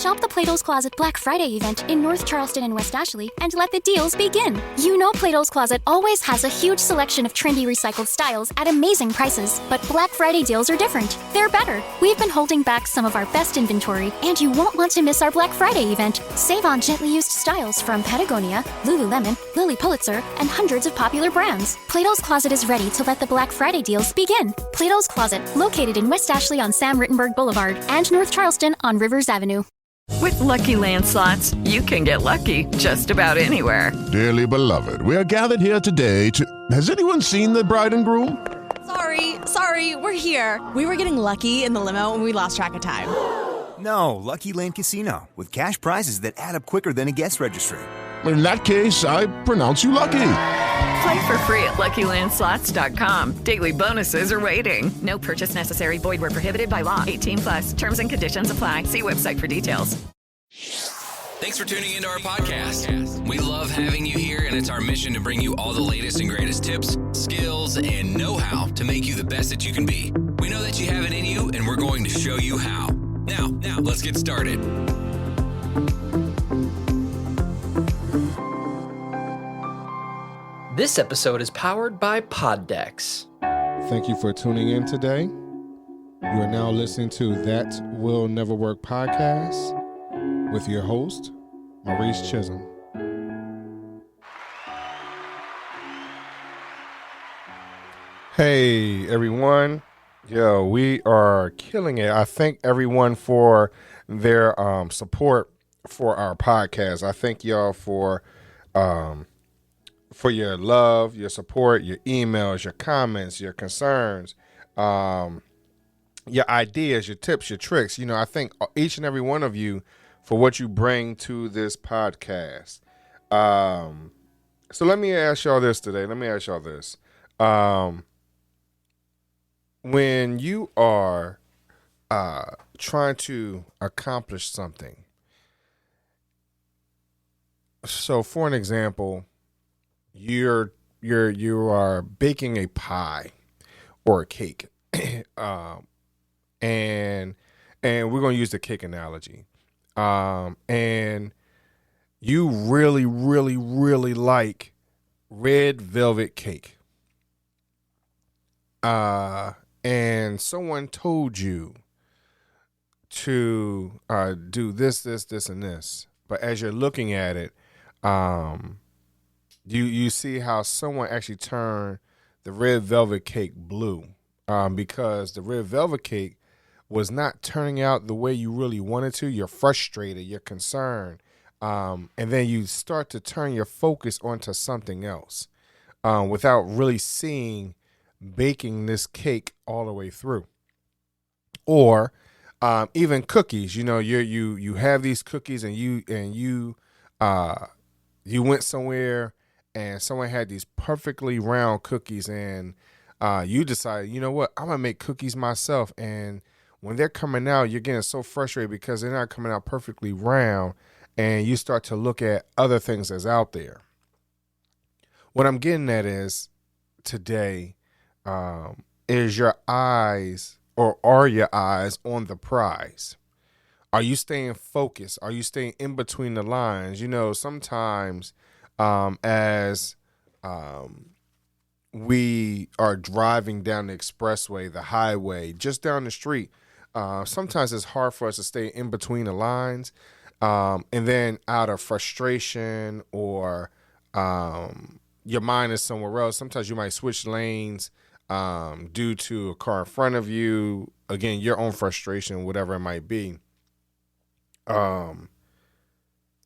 Shop the Plato's Closet Black Friday event in North Charleston and West Ashley and let the deals begin. You know Plato's Closet always has a huge selection of trendy recycled styles at amazing prices, but Black Friday deals are different. They're better. We've been holding back some of our best inventory, and you won't want to miss our Black Friday event. Save on gently used styles from Patagonia, Lululemon, Lily Pulitzer, and hundreds of popular brands. Plato's Closet is ready to let the Black Friday deals begin. Plato's Closet, located in West Ashley on Sam Rittenberg Boulevard and North Charleston on Rivers Avenue. With Lucky Land Slots, you can get lucky just about anywhere. Dearly beloved, we are gathered here today to... Has anyone seen the bride and groom? Sorry, we're here. We were getting lucky in the limo and we lost track of time. No, Lucky Land Casino, with cash prizes that add up quicker than a guest registry. In that case, I pronounce you lucky. Play for free at LuckyLandSlots.com. Daily bonuses are waiting. No purchase necessary. Void where prohibited by law. 18+. Terms and conditions apply. See website for details. Thanks for tuning into our podcast. We love having you here, and it's our mission to bring you all the latest and greatest tips, skills, and know-how to make you the best that you can be. We know that you have it in you, and we're going to show you how. Now, let's get started. This episode is powered by Poddex. Thank you for tuning in today. You are now listening to That Will Never Work podcast with your host, Maurice Chisholm. Hey, everyone. Yo, we are killing it. I thank everyone for their support for our podcast. I thank y'all for your love, your support, your emails, your comments, your concerns, your ideas, your tips, your tricks. You know, I thank each and every one of you for what you bring to this podcast. So let me ask y'all this today. When you are trying to accomplish something, so for an example, you are baking a pie or a cake, and we're going to use the cake analogy, and you really, really, really like red velvet cake, and someone told you to do this, and this, but as you're looking at it, you see how someone actually turned the red velvet cake blue, because the red velvet cake was not turning out the way you really wanted to. You're frustrated, you're concerned, and then you start to turn your focus onto something else, without really seeing baking this cake all the way through. Or even cookies. You know, you have these cookies, and you went somewhere and someone had these perfectly round cookies, and you decided, you know what, I'm gonna make cookies myself. And when they're coming out, you're getting so frustrated because they're not coming out perfectly round, and you start to look at other things that's out there. What I'm getting at is today, is your eyes, or are your eyes on the prize? Are you staying focused? Are you staying in between the lines? You know, sometimes as we are driving down the expressway, the highway, just down the street, sometimes it's hard for us to stay in between the lines. And then out of frustration, or your mind is somewhere else, sometimes you might switch lanes due to a car in front of you. Again, your own frustration, whatever it might be.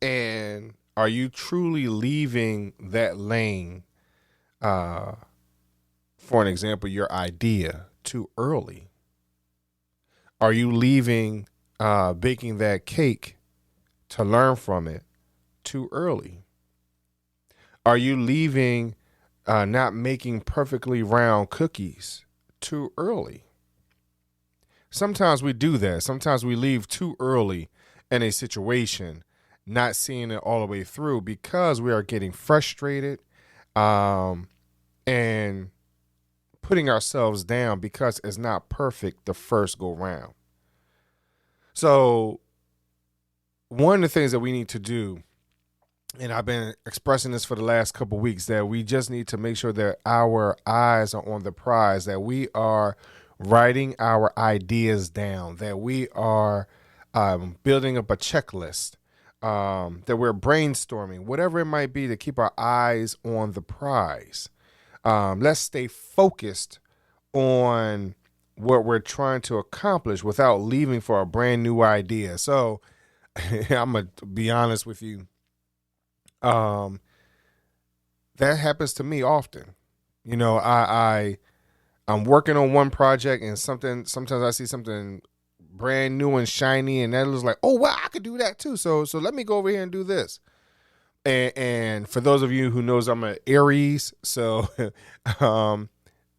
And are you truly leaving that lane, for an example, your idea, too early? Are you leaving baking that cake to learn from it too early? Are you leaving not making perfectly round cookies too early? Sometimes we do that. Sometimes we leave too early in a situation, not seeing it all the way through because we are getting frustrated and putting ourselves down because it's not perfect the first go round. So one of the things that we need to do, and I've been expressing this for the last couple of weeks, that we just need to make sure that our eyes are on the prize, that we are writing our ideas down, that we are building up a checklist, that we're brainstorming, whatever it might be, to keep our eyes on the prize. Let's stay focused on what we're trying to accomplish without leaving for a brand new idea. So I'm going to be honest with you. That happens to me often. You know, I'm working on one project and sometimes I see something brand new and shiny, and that looks like, oh wow, I could do that too. So let me go over here and do this. And for those of you who knows, I'm an Aries, so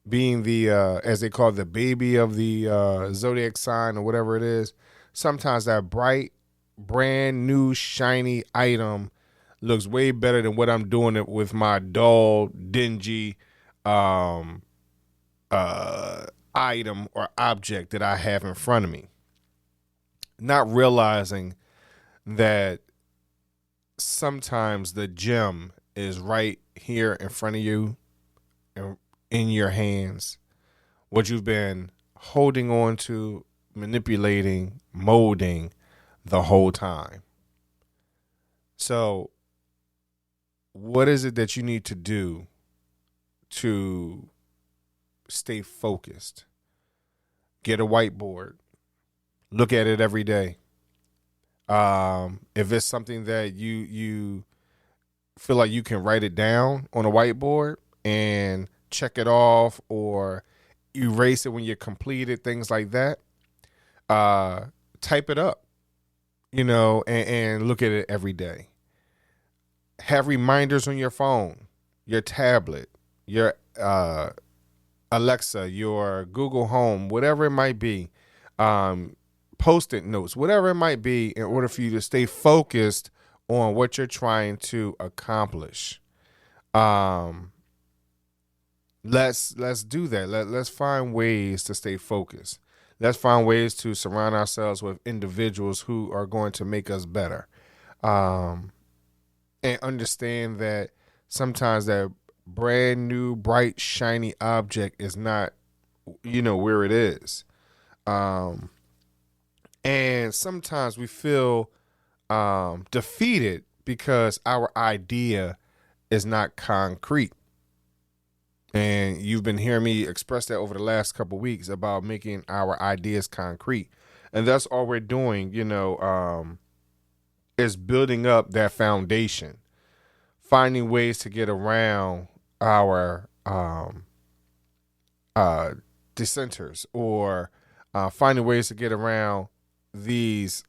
being the as they call it, the baby of the zodiac sign or whatever it is, sometimes that bright, brand new, shiny item looks way better than what I'm doing it with my dull, dingy item or object that I have in front of me. Not realizing that sometimes the gem is right here in front of you, in your hands, what you've been holding on to, manipulating, molding the whole time. So what is it that you need to do to stay focused? Get a whiteboard. Look at it every day. If it's something that you feel like you can write it down on a whiteboard and check it off or erase it when you're completed, things like that, type it up, and look at it every day. Have reminders on your phone, your tablet, your Alexa, your Google Home, whatever it might be, Post-it notes, whatever it might be, in order for you to stay focused on what you're trying to accomplish. Let's do that. Let's find ways to stay focused. Let's find ways to surround ourselves with individuals who are going to make us better. And understand that sometimes that brand new, bright, shiny object is not, where it is. And sometimes we feel defeated because our idea is not concrete. And you've been hearing me express that over the last couple of weeks about making our ideas concrete. And that's all we're doing, is building up that foundation, finding ways to get around our dissenters, or finding ways to get around these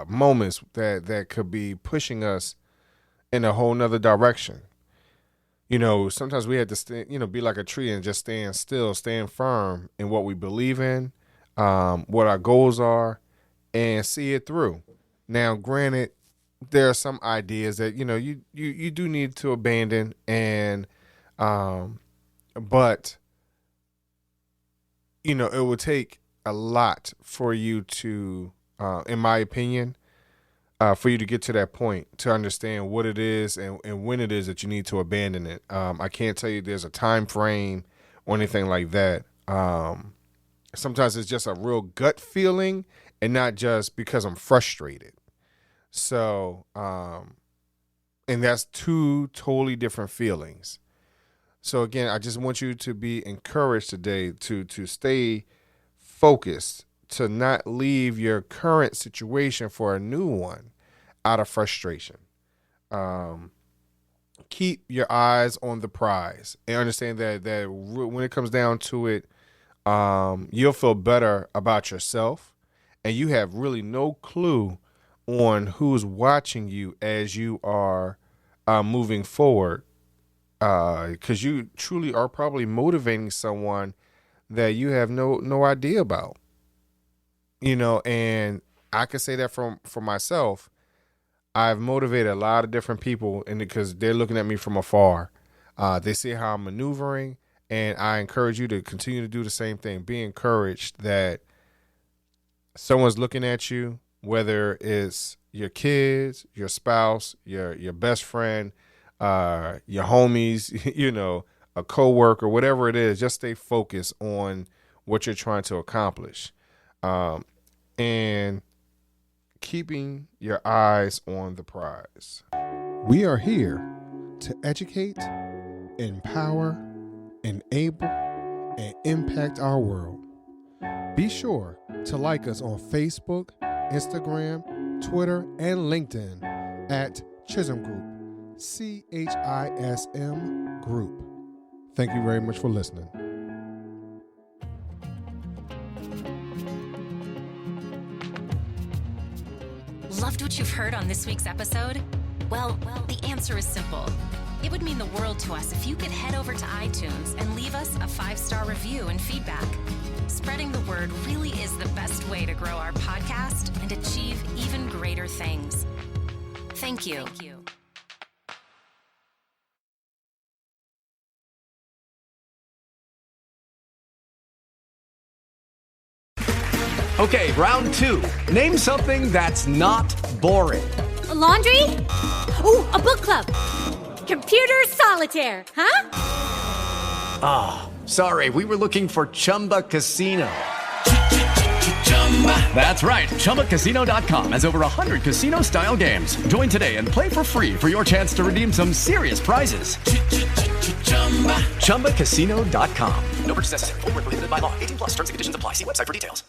moments that could be pushing us in a whole nother direction. Sometimes we had to be like a tree and just stand still, stand firm in what we believe in, what our goals are, and see it through. Now, granted, there are some ideas that, you do need to abandon, and but it would take a lot for you to, in my opinion, for you to get to that point, to understand what it is and when it is that you need to abandon it. I can't tell you there's a time frame or anything like that. Sometimes it's just a real gut feeling and not just because I'm frustrated. So, and that's two totally different feelings. So again, I just want you to be encouraged today to stay focused, to not leave your current situation for a new one out of frustration. Keep your eyes on the prize and understand that when it comes down to it, you'll feel better about yourself, and you have really no clue on who's watching you as you are moving forward, because you truly are probably motivating someone that you have no idea about. And I can say that for myself. I've motivated a lot of different people, and because they're looking at me from afar. They see how I'm maneuvering, and I encourage you to continue to do the same thing. Be encouraged that someone's looking at you whether it's your kids, your spouse, your best friend, your homies, you know, a coworker, whatever it is, just stay focused on what you're trying to accomplish. And keeping your eyes on the prize. We are here to educate, empower, enable, and impact our world. Be sure to like us on Facebook, Instagram, Twitter, and LinkedIn at Chisholm Group, CHISM Group. Thank you very much for listening. Loved what you've heard on this week's episode? Well, the answer is simple. It would mean the world to us if you could head over to iTunes and leave us a 5-star review and feedback. Spreading the word really is the best way to grow our podcast and achieve even greater things. Thank you. Okay, round 2. Name something that's not boring. A laundry? Ooh, a book club. Computer solitaire, huh? Ah, sorry, we were looking for Chumba Casino. That's right, ChumbaCasino.com has over 100 casino-style games. Join today and play for free for your chance to redeem some serious prizes. ChumbaCasino.com. No purchase necessary. Void where prohibited by law. 18+ terms and conditions apply. See website for details.